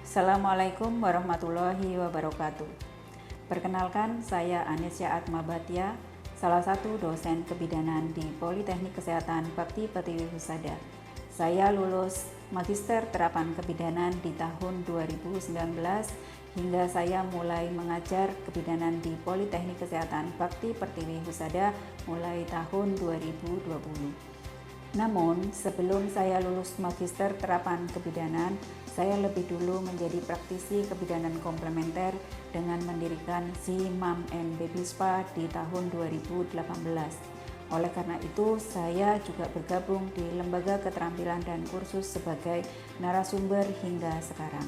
Assalamualaikum warahmatullahi wabarakatuh. Perkenalkan, saya Anisya Atmabatia, salah satu dosen kebidanan di Politeknik Kesehatan Bakti Pertiwi Husada. Saya lulus Magister Terapan Kebidanan di tahun 2019 hingga saya mulai mengajar kebidanan di Politeknik Kesehatan Bakti Pertiwi Husada mulai tahun 2020. Namun, sebelum saya lulus Magister Terapan Kebidanan, saya lebih dulu menjadi praktisi kebidanan komplementer dengan mendirikan Si Mom and Baby Spa di tahun 2018. Oleh karena itu, saya juga bergabung di Lembaga Keterampilan dan Kursus sebagai narasumber hingga sekarang.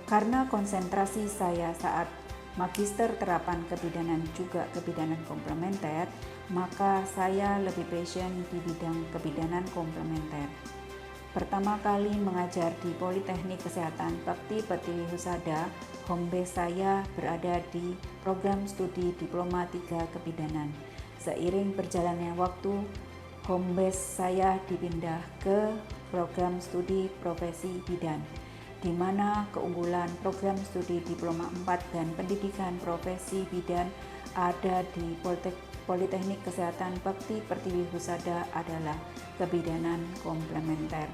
Karena konsentrasi saya saat Magister Terapan Kebidanan juga kebidanan komplementer, maka saya lebih passion di bidang kebidanan komplementer. Pertama kali mengajar di Politeknik Kesehatan Bakti Pertiwi Husada, home base saya berada di program studi Diploma 3 Kebidanan. Seiring berjalannya waktu, home base saya dipindah ke program studi Profesi Bidan, di mana keunggulan program studi Diploma 4 dan Pendidikan Profesi Bidan ada di Politeknik Kesehatan Bakti Pertiwi Husada adalah kebidanan komplementer.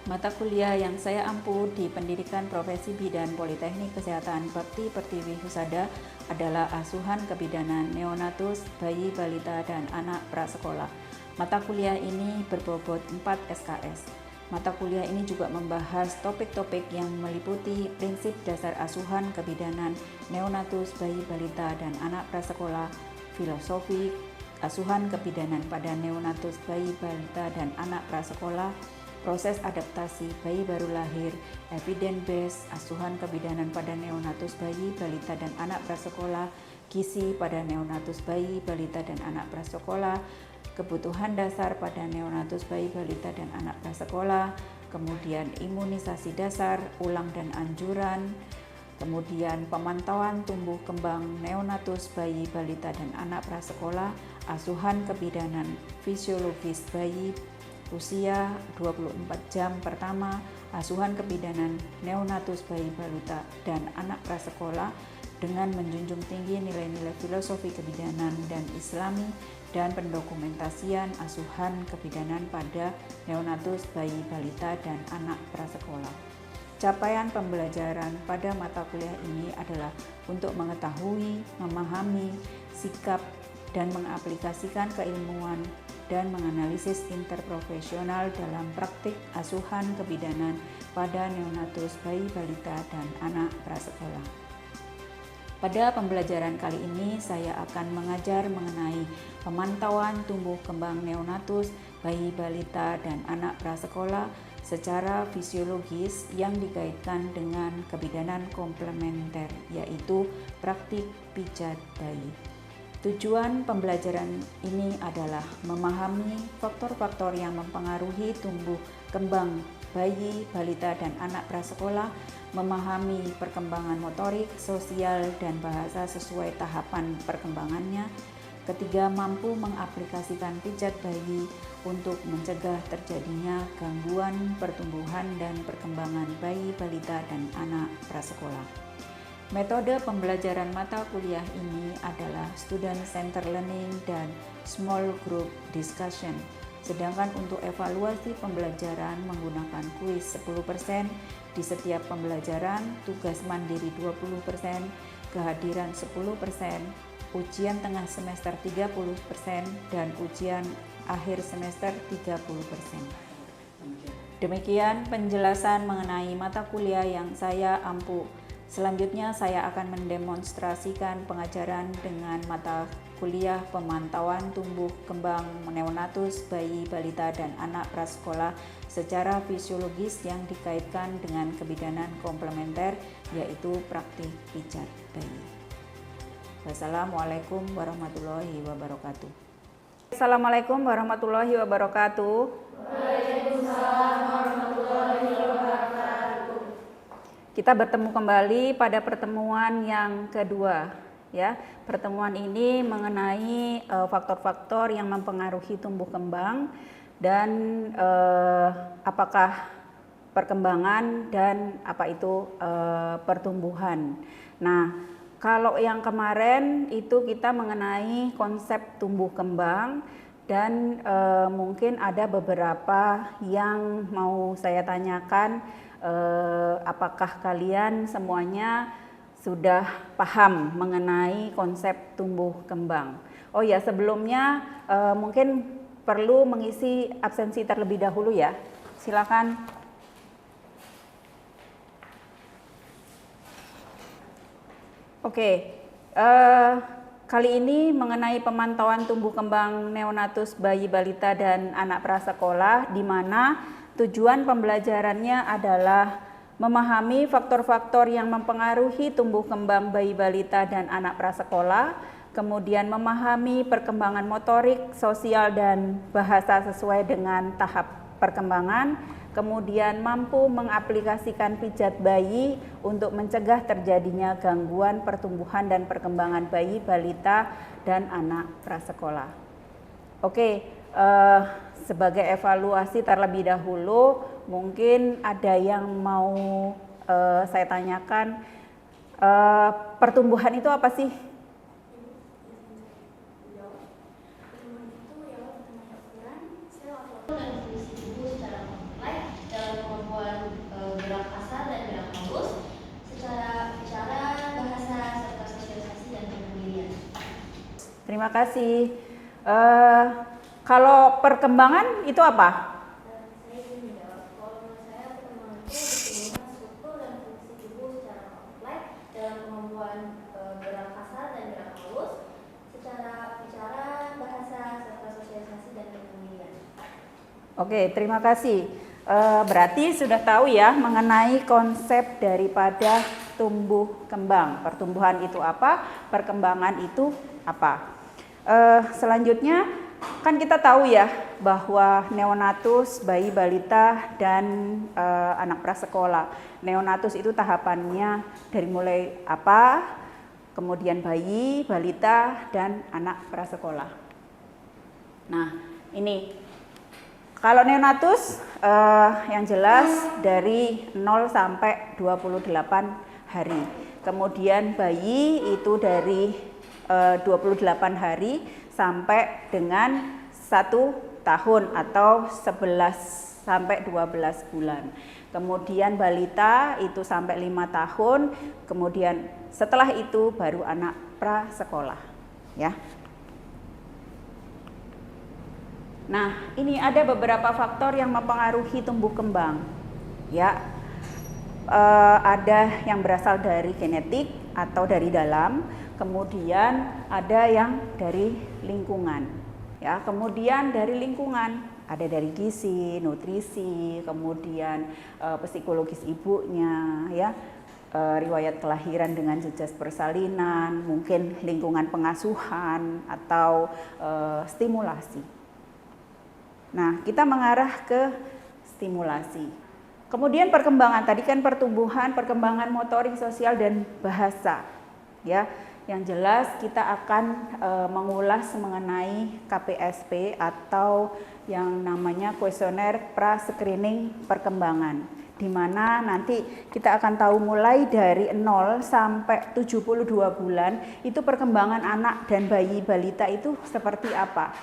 Mata kuliah yang saya ampu di Pendidikan Profesi Bidan Politeknik Kesehatan Bakti Pertiwi Husada adalah asuhan kebidanan neonatus, bayi, balita, dan anak prasekolah. Mata kuliah ini berbobot 4 SKS. Mata kuliah ini juga membahas topik-topik yang meliputi prinsip dasar asuhan kebidanan neonatus, bayi, balita, dan anak prasekolah, filosofi asuhan kebidanan pada neonatus, bayi, balita, dan anak prasekolah, proses adaptasi bayi baru lahir, evidence based asuhan kebidanan pada neonatus, bayi, balita, dan anak prasekolah, gizi pada neonatus, bayi, balita, dan anak prasekolah, kebutuhan dasar pada neonatus, bayi, balita, dan anak prasekolah, kemudian imunisasi dasar, ulang dan anjuran, kemudian pemantauan tumbuh kembang neonatus, bayi, balita, dan anak prasekolah, asuhan kebidanan fisiologis bayi usia 24 jam pertama, asuhan kebidanan neonatus, bayi, balita, dan anak prasekolah dengan menjunjung tinggi nilai-nilai filosofi kebidanan dan Islami, dan pendokumentasian asuhan kebidanan pada neonatus, bayi, balita, dan anak prasekolah. Capaian pembelajaran pada mata kuliah ini adalah untuk mengetahui, memahami, sikap, dan mengaplikasikan keilmuan dan menganalisis interprofesional dalam praktik asuhan kebidanan pada neonatus, bayi, balita, dan anak prasekolah. Pada pembelajaran kali ini, saya akan mengajar mengenai pemantauan tumbuh kembang neonatus, bayi, balita, dan anak prasekolah secara fisiologis yang dikaitkan dengan kebidanan komplementer, yaitu praktik pijat bayi. Tujuan pembelajaran ini adalah memahami faktor-faktor yang mempengaruhi tumbuh kembang bayi, balita, dan anak prasekolah, memahami perkembangan motorik, sosial, dan bahasa sesuai tahapan perkembangannya. Ketiga, mampu mengaplikasikan pijat bayi untuk mencegah terjadinya gangguan pertumbuhan dan perkembangan bayi, balita, dan anak prasekolah. Metode pembelajaran mata kuliah ini adalah student center learning dan small group discussion. Sedangkan untuk evaluasi pembelajaran menggunakan kuis 10% di setiap pembelajaran, tugas mandiri 20%, kehadiran 10%, ujian tengah semester 30%, dan ujian akhir semester 30%. Demikian penjelasan mengenai mata kuliah yang saya ampu. Selanjutnya saya akan mendemonstrasikan pengajaran dengan mata kuliah pemantauan tumbuh kembang neonatus, bayi, balita, dan anak prasekolah secara fisiologis yang dikaitkan dengan kebidanan komplementer, yaitu praktik pijat bayi. Wassalamualaikum warahmatullahi wabarakatuh. Assalamualaikum warahmatullahi wabarakatuh. Waalaikumsalam warahmatullahi wabarakatuh. Kita bertemu kembali pada pertemuan yang kedua, ya. Pertemuan ini mengenai faktor-faktor yang mempengaruhi tumbuh kembang dan apakah perkembangan dan pertumbuhan. Nah, kalau yang kemarin itu kita mengenai konsep tumbuh kembang dan mungkin ada beberapa yang mau saya tanyakan, apakah kalian semuanya sudah paham mengenai konsep tumbuh kembang? Oh ya, sebelumnya mungkin perlu mengisi absensi terlebih dahulu ya. Silakan. Oke, kali ini mengenai pemantauan tumbuh kembang neonatus, bayi balita dan anak prasekolah, di mana tujuan pembelajarannya adalah memahami faktor-faktor yang mempengaruhi tumbuh kembang bayi balita dan anak prasekolah, kemudian memahami perkembangan motorik, sosial, dan bahasa sesuai dengan tahap perkembangan, kemudian mampu mengaplikasikan pijat bayi untuk mencegah terjadinya gangguan pertumbuhan dan perkembangan bayi, balita, dan anak prasekolah. Oke, sebagai evaluasi terlebih dahulu, mungkin ada yang mau saya tanyakan, pertumbuhan itu apa sih? Terima kasih. Kalau perkembangan itu apa? Oke, terima kasih. Berarti sudah tahu ya mengenai konsep daripada tumbuh kembang. Pertumbuhan itu apa? Perkembangan itu apa? Selanjutnya kan kita tahu ya bahwa neonatus, bayi balita, dan anak prasekolah. Neonatus itu tahapannya dari mulai apa? Kemudian bayi, balita, dan anak prasekolah. Nah, ini kalau neonatus yang jelas dari 0 sampai 28 hari. Kemudian bayi itu dari 28 hari sampai dengan 1 tahun atau 11 sampai 12 bulan. Kemudian balita itu sampai 5 tahun, kemudian setelah itu baru anak prasekolah, ya. Nah, ini ada beberapa faktor yang mempengaruhi tumbuh kembang, ya. Ada yang berasal dari genetik atau dari dalam, kemudian ada yang dari lingkungan, ya. Kemudian dari lingkungan ada dari gizi, nutrisi, kemudian psikologis ibunya, ya, riwayat kelahiran dengan jejak persalinan, mungkin lingkungan pengasuhan atau stimulasi. Nah, kita mengarah ke stimulasi. Kemudian perkembangan, tadi kan pertumbuhan, perkembangan motorik, sosial, dan bahasa, ya. Yang jelas kita akan mengulas mengenai KPSP atau yang namanya kuesioner pra-screening perkembangan, di mana nanti kita akan tahu mulai dari 0 sampai 72 bulan itu perkembangan anak dan bayi balita itu seperti apa,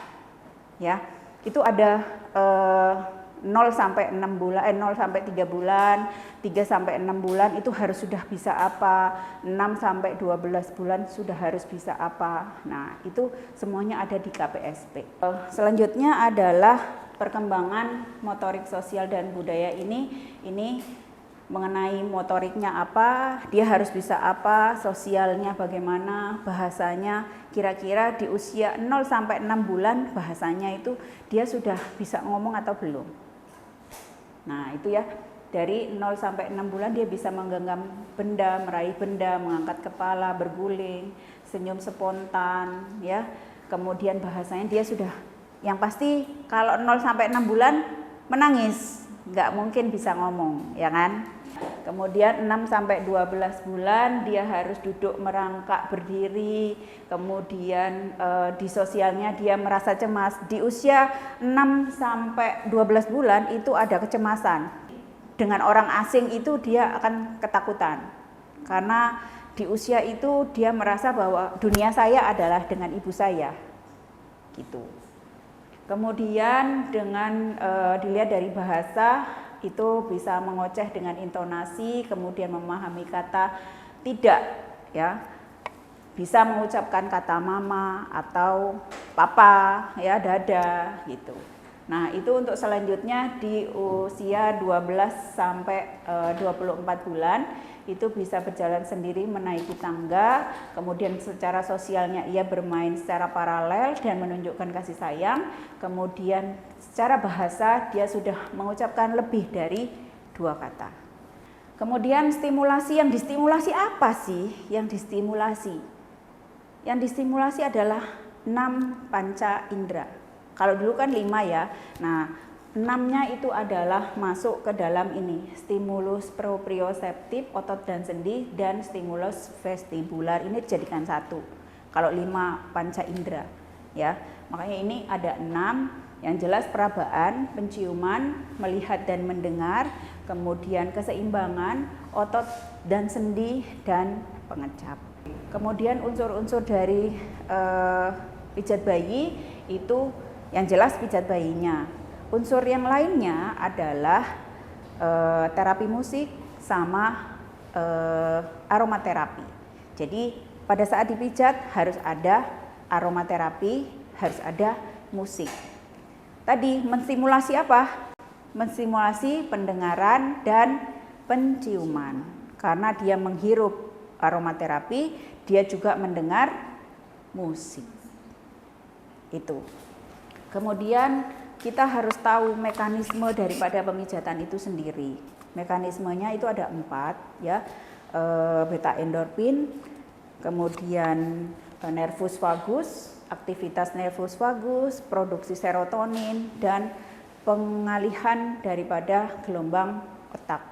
ya. Itu ada 0 sampai 6 bulan, 0 sampai 3 bulan, 3 sampai 6 bulan itu harus sudah bisa apa, 6 sampai 12 bulan sudah harus bisa apa. Nah, itu semuanya ada di KPSP. Selanjutnya adalah perkembangan motorik sosial dan budaya ini mengenai motoriknya apa, dia harus bisa apa, sosialnya bagaimana, bahasanya kira-kira di usia 0 sampai 6 bulan bahasanya itu dia sudah bisa ngomong atau belum. Nah, itu ya, dari 0 sampai 6 bulan dia bisa menggenggam benda, meraih benda, mengangkat kepala, berguling, senyum spontan, ya. Kemudian bahasanya dia sudah, yang pasti kalau 0 sampai 6 bulan menangis, nggak mungkin bisa ngomong, ya kan? Kemudian 6 sampai 12 bulan dia harus duduk merangkak berdiri, kemudian di sosialnya dia merasa cemas. Di usia 6 sampai 12 bulan itu ada kecemasan. dengan orang asing itu dia akan ketakutan. Karena di usia itu dia merasa bahwa dunia saya adalah dengan ibu saya. Gitu. Kemudian dengan dilihat dari bahasa itu bisa mengoceh dengan intonasi, kemudian memahami kata tidak, ya. Bisa mengucapkan kata mama atau papa, ya, dada gitu. Nah, itu untuk selanjutnya di usia 12 sampai 24 bulan itu bisa berjalan sendiri menaiki tangga, kemudian secara sosialnya ia bermain secara paralel dan menunjukkan kasih sayang, kemudian secara bahasa dia sudah mengucapkan lebih dari 2 kata. Kemudian stimulasi, yang distimulasi apa sih? Yang distimulasi adalah 6 panca indera. Kalau dulu kan 5 ya. Nah, 6-nya itu adalah masuk ke dalam ini, stimulus proprioceptif, otot dan sendi, dan stimulus vestibular. Ini dijadikan 1. Kalau 5 panca indera, ya. Makanya ini ada 6. Yang jelas perabaan, penciuman, melihat dan mendengar, kemudian keseimbangan, otot dan sendi, dan pengecap. Kemudian unsur-unsur dari pijat bayi itu yang jelas pijat bayinya. Unsur yang lainnya adalah terapi musik sama aromaterapi. Jadi pada saat dipijat harus ada aromaterapi, harus ada musik. Tadi menstimulasi apa? Menstimulasi pendengaran dan penciuman. Karena dia menghirup aromaterapi, dia juga mendengar musik. Itu. Kemudian kita harus tahu mekanisme daripada pemijatan itu sendiri. Mekanismenya itu ada 4, ya. Beta endorfin, kemudian nervus vagus, aktivitas nervus vagus, produksi serotonin, dan pengalihan daripada gelombang otak.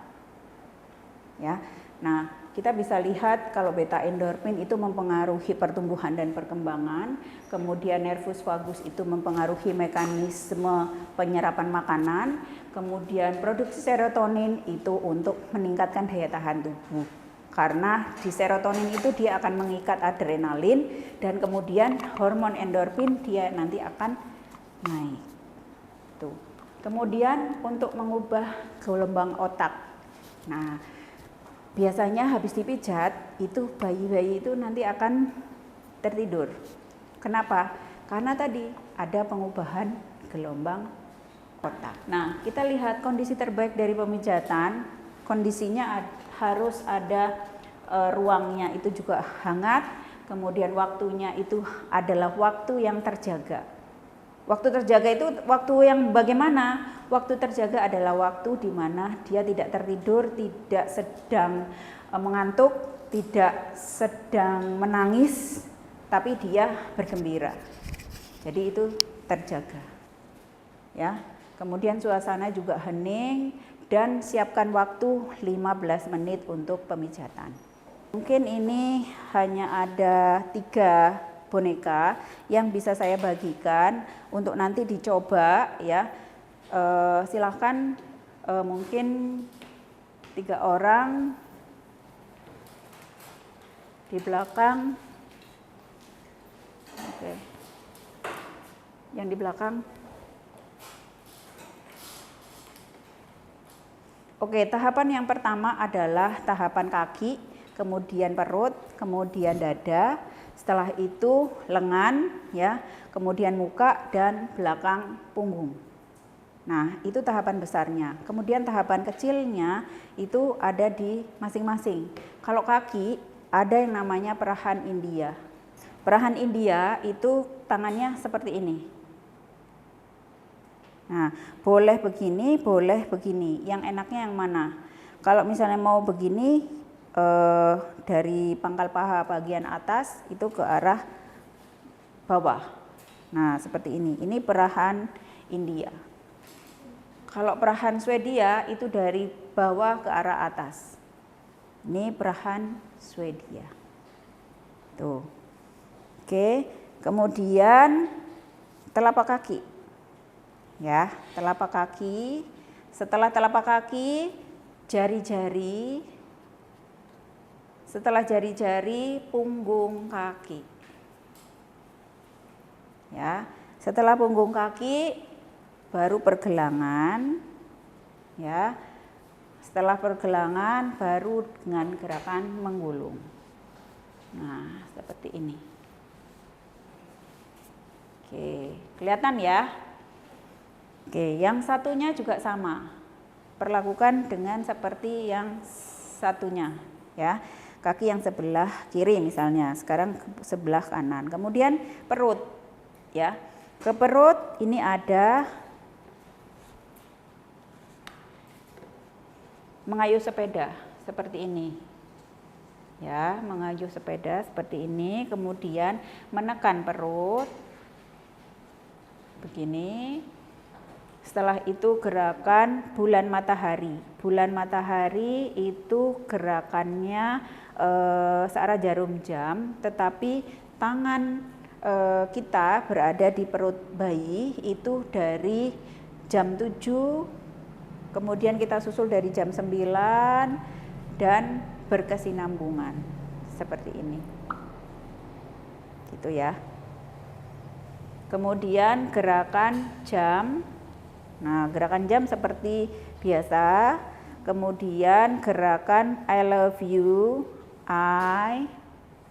Ya. Nah, kita bisa lihat kalau beta endorfin itu mempengaruhi pertumbuhan dan perkembangan, kemudian nervus vagus itu mempengaruhi mekanisme penyerapan makanan, kemudian produksi serotonin itu untuk meningkatkan daya tahan tubuh. Karena di serotonin itu dia akan mengikat adrenalin dan kemudian hormon endorfin dia nanti akan naik. Tuh. Kemudian untuk mengubah gelombang otak. Nah, biasanya habis dipijat itu bayi-bayi itu nanti akan tertidur. Kenapa? Karena tadi ada pengubahan gelombang otak. Nah, kita lihat kondisi terbaik dari pemijatan. Kondisinya harus ada ruangnya itu juga hangat, kemudian waktunya itu adalah waktu yang terjaga. Waktu terjaga itu waktu yang bagaimana? Waktu terjaga adalah waktu di mana dia tidak tertidur, tidak sedang mengantuk, tidak sedang menangis, tapi dia bergembira. Jadi itu terjaga. Ya. Kemudian suasana juga hening dan siapkan waktu 15 menit untuk pemijatan. Mungkin ini hanya ada 3 boneka yang bisa saya bagikan untuk nanti dicoba, ya. Silahkan mungkin 3 orang di belakang. Oke. Yang di belakang. Oke, tahapan yang pertama adalah tahapan kaki, kemudian perut, kemudian dada, setelah itu lengan, ya, kemudian muka dan belakang punggung. Nah, itu tahapan besarnya. Kemudian tahapan kecilnya itu ada di masing-masing. Kalau kaki ada yang namanya perahan India. Perahan India itu tangannya seperti ini. Nah, boleh begini, boleh begini. Yang enaknya yang mana? Kalau misalnya mau begini, dari pangkal paha bagian atas itu ke arah bawah. Nah, seperti ini. Ini perahan India. Kalau perahan Swedia itu dari bawah ke arah atas. Ini perahan Swedia. Tuh. Oke, kemudian telapak kaki. Ya, telapak kaki. Setelah telapak kaki jari-jari, setelah jari-jari punggung kaki. Ya, setelah punggung kaki baru pergelangan. Ya. Setelah pergelangan baru dengan gerakan menggulung. Nah, seperti ini. Oke, kelihatan ya? Oke, yang satunya juga sama. Perlakukan dengan seperti yang satunya, ya. Kaki yang sebelah kiri misalnya, sekarang sebelah kanan. Kemudian perut, ya. Ke perut ini ada mengayuh sepeda seperti ini. Ya, mengayuh sepeda seperti ini, kemudian menekan perut. Begini. Setelah itu gerakan bulan matahari. Bulan matahari itu gerakannya searah jarum jam, tetapi tangan kita berada di perut bayi itu dari jam 7, kemudian kita susul dari jam 9 dan berkesinambungan seperti ini. Gitu ya. Kemudian gerakan jam. Nah, gerakan jam seperti biasa. Kemudian gerakan I love you, I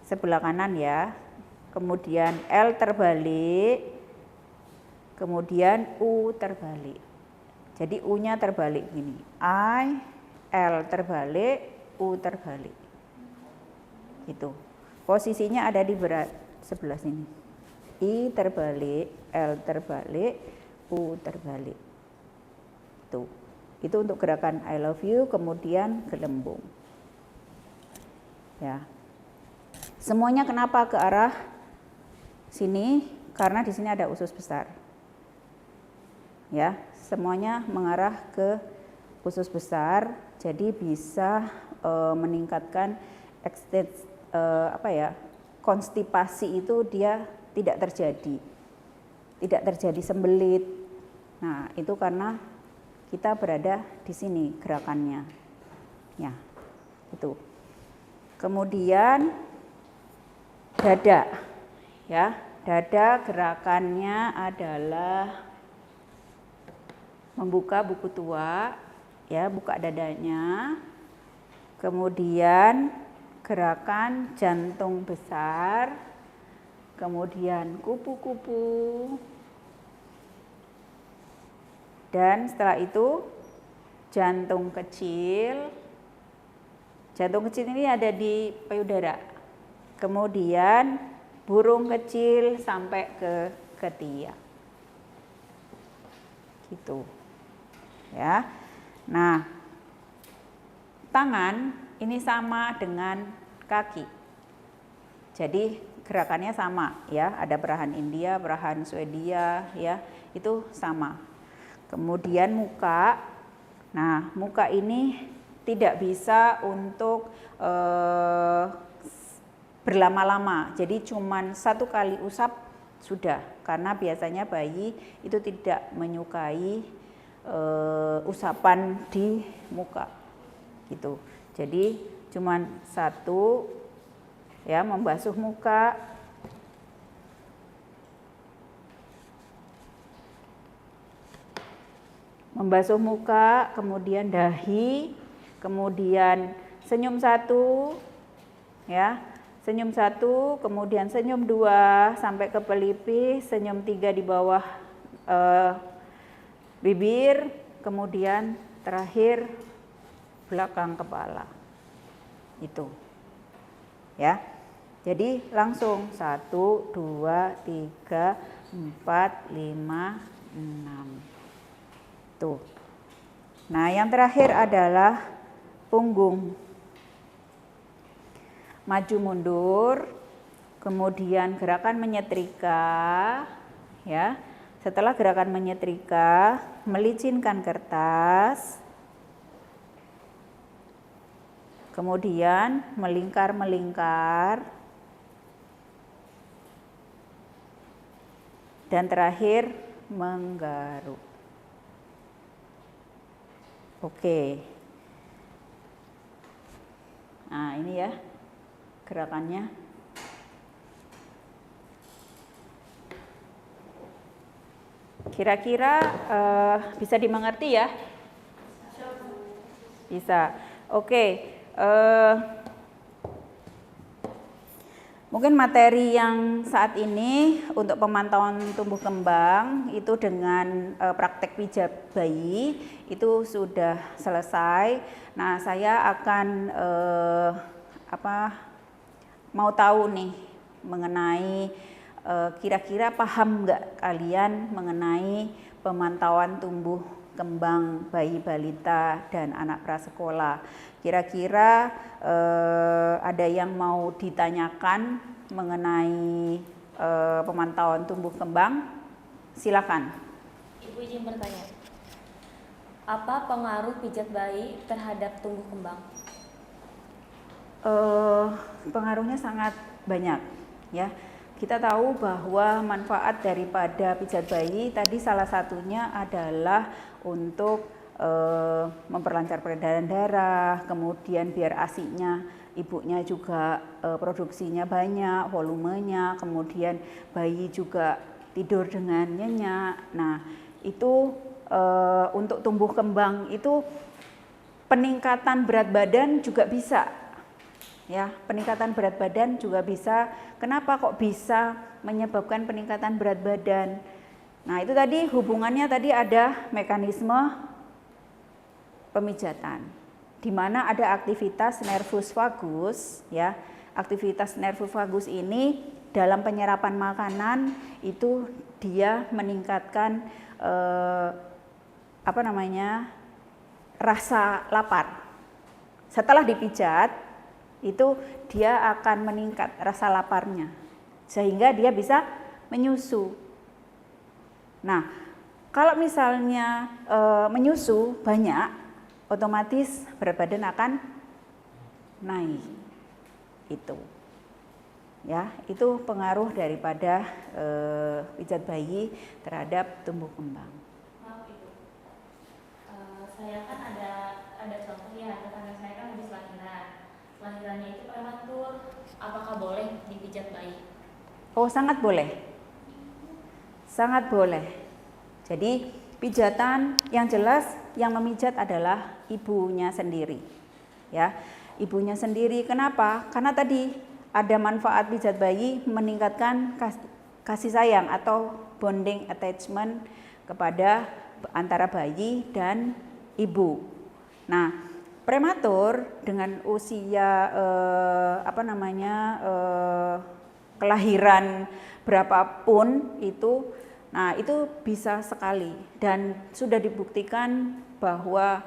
sebelah kanan ya. Kemudian L terbalik. Kemudian U terbalik. Jadi U-nya terbalik gini. I, L terbalik, U terbalik. Itu. Posisinya ada di sebelah sini. I terbalik, L terbalik, U terbalik. Itu untuk gerakan I love you, kemudian gelembung. Ya. Semuanya kenapa ke arah sini? Karena di sini ada usus besar. Ya, semuanya mengarah ke usus besar, jadi bisa meningkatkan konstipasi itu dia tidak terjadi sembelit. Nah, itu karena kita berada di sini gerakannya. Ya, itu. Kemudian dada. Ya, dada gerakannya adalah membuka buku tua, ya, buka dadanya. Kemudian gerakan jantung besar. Kemudian kupu-kupu. Dan setelah itu jantung kecil. Jantung kecil ini ada di payudara. Kemudian burung kecil sampai ke ketiak. Gitu. Ya. Nah, tangan ini sama dengan kaki. Jadi gerakannya sama ya, ada perahan India, perahan Swedia ya, itu sama. Kemudian muka. Nah, muka ini tidak bisa untuk berlama-lama. Jadi cuman satu kali usap sudah, karena biasanya bayi itu tidak menyukai usapan di muka. Gitu. Jadi cuman satu ya, membasuh muka. Membasuh muka, kemudian dahi, kemudian senyum satu, ya, senyum satu, kemudian senyum 2 sampai ke pelipis, senyum 3 di bawah bibir, kemudian terakhir belakang kepala. Itu, ya. Jadi langsung 1, 2, 3, 4, 5, 6. Tuh. Nah, yang terakhir adalah punggung. Maju mundur, kemudian gerakan menyetrika, ya. Setelah gerakan menyetrika, melicinkan kertas. Kemudian melingkar-melingkar. Dan terakhir menggaruk. Oke. Nah, ini ya gerakannya. Kira-kira bisa dimengerti ya? Bisa. Oke. Mungkin materi yang saat ini untuk pemantauan tumbuh kembang itu dengan praktek pijat bayi itu sudah selesai. Nah, saya akan mau tahu nih mengenai kira-kira paham nggak kalian mengenai pemantauan tumbuh kembang bayi balita dan anak prasekolah. Kira-kira ada yang mau ditanyakan mengenai pemantauan tumbuh kembang? Silakan. Ibu izin bertanya. Apa pengaruh pijat bayi terhadap tumbuh kembang? Pengaruhnya sangat banyak ya. Kita tahu bahwa manfaat daripada pijat bayi tadi salah satunya adalah untuk memperlancar peredaran darah, kemudian biar ASI-nya ibunya juga produksinya banyak, volumenya, kemudian bayi juga tidur dengan nyenyak. Nah, itu untuk tumbuh kembang itu peningkatan berat badan juga bisa. Ya, peningkatan berat badan juga bisa. Kenapa kok bisa menyebabkan peningkatan berat badan? Nah, itu tadi hubungannya tadi ada mekanisme pemijatan, di mana ada aktivitas nervus vagus, ya. Aktivitas nervus vagus ini dalam penyerapan makanan itu dia meningkatkan rasa lapar. Setelah dipijat itu dia akan meningkat rasa laparnya sehingga dia bisa menyusu. Nah, kalau misalnya menyusu banyak, otomatis berat badan akan naik. Itu ya, itu pengaruh daripada pijat bayi terhadap tumbuh kembang. Maaf Ibu, saya kan ada contoh ya, tetangga saya kan habis lahirannya itu prematur, apakah boleh dipijat bayi? Oh, sangat boleh. Sangat boleh. Jadi pijatan yang jelas yang memijat adalah ibunya sendiri. Ya, ibunya sendiri. Kenapa? Karena tadi ada manfaat pijat bayi meningkatkan kasih sayang atau bonding attachment kepada antara bayi dan ibu. Nah, prematur dengan usia kelahiran berapapun itu, nah itu bisa sekali dan sudah dibuktikan bahwa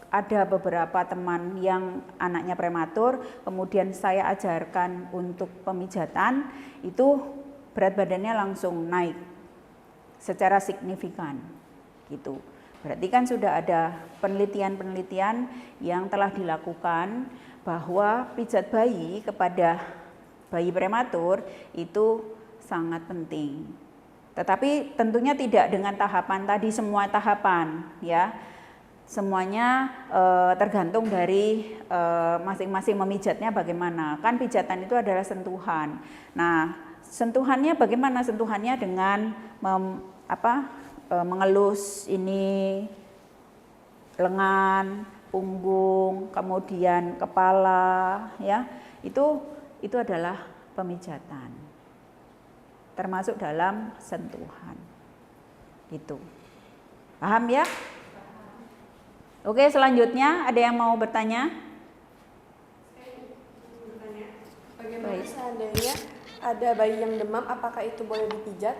ada beberapa teman yang anaknya prematur, kemudian saya ajarkan untuk pemijatan, itu berat badannya langsung naik secara signifikan gitu. Berarti kan sudah ada penelitian-penelitian yang telah dilakukan bahwa pijat bayi kepada bayi prematur itu sangat penting. Tetapi tentunya tidak dengan tahapan tadi, semua tahapan ya. Semuanya tergantung dari masing-masing memijatnya bagaimana. Kan pijatan itu adalah sentuhan. Nah, sentuhannya bagaimana? Sentuhannya dengan mengelus ini lengan, punggung, kemudian kepala, ya. Itu adalah pemijatan. Termasuk dalam sentuhan. Gitu. Paham ya? Oke, selanjutnya ada yang mau bertanya? Bagaimana seandainya ada bayi yang demam, apakah itu boleh dipijat?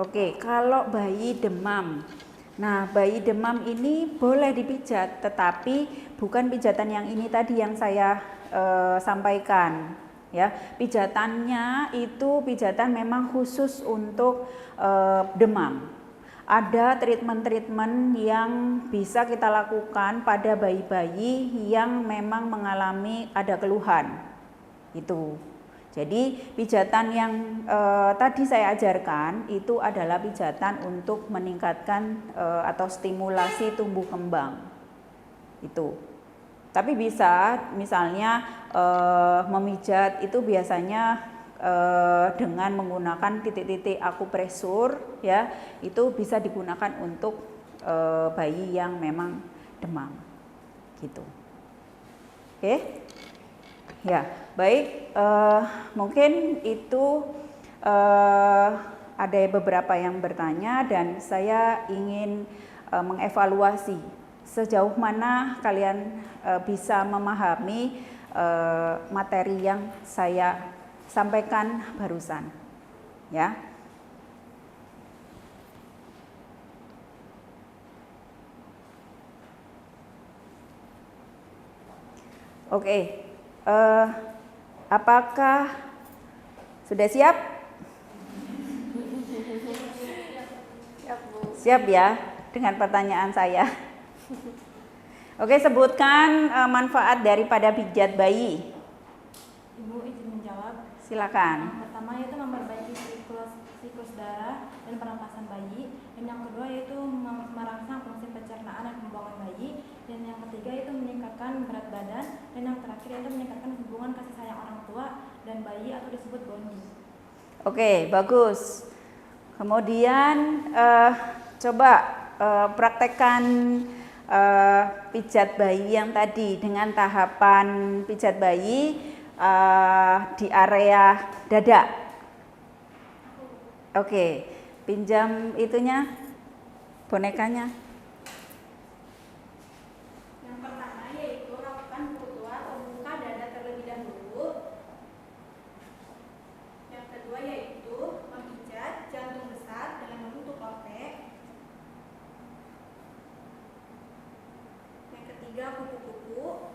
Oke, kalau bayi demam. Nah, bayi demam ini boleh dipijat, tetapi bukan pijatan yang ini tadi yang saya sampaikan. Ya, pijatannya itu pijatan memang khusus untuk demam. Ada treatment-treatment yang bisa kita lakukan pada bayi-bayi yang memang mengalami ada keluhan. Itu. Jadi pijatan yang tadi saya ajarkan itu adalah pijatan untuk meningkatkan atau stimulasi tumbuh kembang. Itu. Tapi bisa misalnya memijat itu biasanya dengan menggunakan titik-titik akupresur ya, itu bisa digunakan untuk bayi yang memang demam gitu. Oke. Ya, baik, mungkin itu ada beberapa yang bertanya dan saya ingin mengevaluasi sejauh mana kalian bisa memahami materi yang saya sampaikan barusan, ya. Oke, apakah sudah siap? Siap ya dengan pertanyaan saya. Oke, sebutkan manfaat daripada pijat bayi. Ibu izin menjawab. Silakan. Yang pertama yaitu memperbaiki siklus darah dan pernapasan bayi, dan yang kedua yaitu merangsang fungsi pencernaan dan pembuangan bayi, dan yang ketiga yaitu meningkatkan berat badan, dan yang terakhir yaitu meningkatkan hubungan kasih sayang orang tua dan bayi atau disebut bonding. Oke, bagus. Kemudian coba praktekkan pijat bayi yang tadi dengan tahapan pijat bayi di area dada. Oke, pinjam itunya, bonekanya. Yang pertama yaitu lakukan pukul atau buka dada terlebih dahulu. Yang kedua yaitu memijat jantung besar dengan membentuk lotek. Yang ketiga kupu-kupu.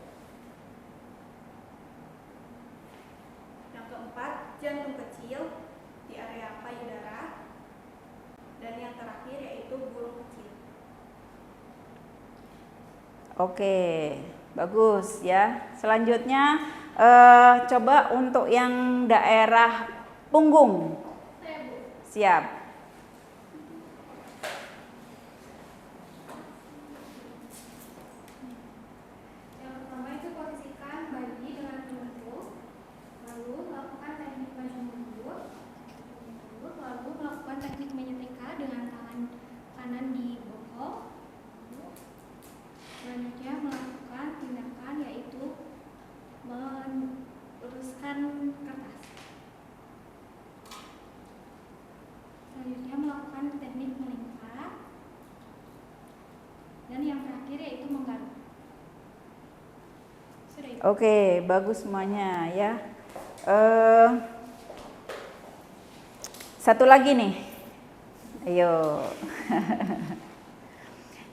Yang keempat jantung kecil di area payudara. Dan yang terakhir yaitu burung kecil. Oke, bagus ya. Selanjutnya coba untuk yang daerah punggung. Siap. Yang pertama itu posisikan bayi dengan jungkir, lalu lakukan teknik baju mundur, lalu melakukan teknik menyetrika dengan tangan kanan di bokong. Selanjutnya melakukan tindakan yaitu meluruskan kertas. Selanjutnya melakukan teknik melingkar, dan yang terakhir yaitu menggaruk. Sudah itu. Oke, bagus semuanya ya. Satu lagi nih. Ayo.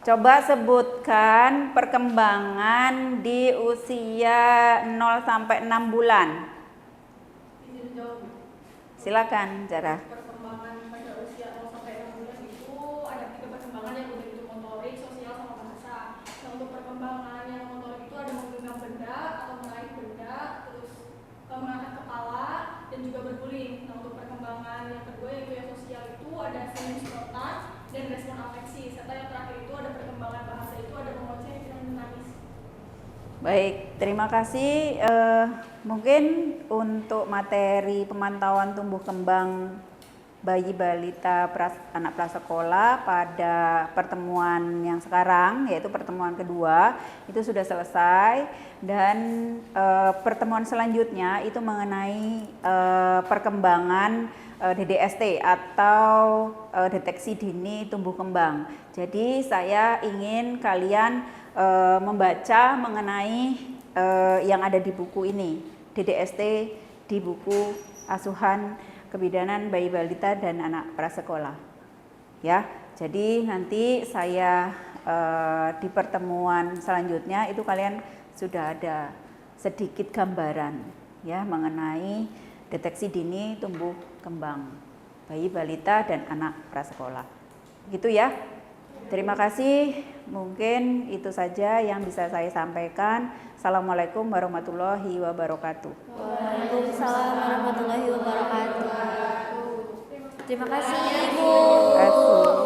Coba sebutkan perkembangan di usia 0 sampai 6 bulan. Silakan, Zara. Perkembangan pada usia 0 sampai 6 bulan itu ada 3 perkembangan yang begitu motorik, sosial, sama bahasa. Nah, untuk perkembangan yang motorik itu ada menggenggam benda atau meraih benda, terus mengangkat kepala dan juga berguling. Nah, untuk perkembangan yang kedua yaitu yang sosial itu ada senyum spontan dan respon afeksi. Serta yang terakhir itu ada perkembangan bahasa itu ada mengoceh dan menangis. Baik, terima kasih. Mungkin untuk materi pemantauan tumbuh kembang bayi balita anak prasekolah pada pertemuan yang sekarang, yaitu pertemuan kedua, itu sudah selesai. Dan pertemuan selanjutnya itu mengenai perkembangan DDST atau deteksi dini tumbuh kembang. Jadi saya ingin kalian membaca mengenai yang ada di buku ini, DDST di buku Asuhan Kebidanan Bayi Balita dan Anak Prasekolah. Ya, jadi nanti saya di pertemuan selanjutnya itu kalian sudah ada sedikit gambaran ya mengenai deteksi dini tumbuh kembang bayi balita dan anak prasekolah. Gitu ya. Terima kasih. Mungkin itu saja yang bisa saya sampaikan. Assalamualaikum warahmatullahi wabarakatuh. Waalaikumsalam warahmatullahi wabarakatuh. Terima kasih Ibu. Terima kasih.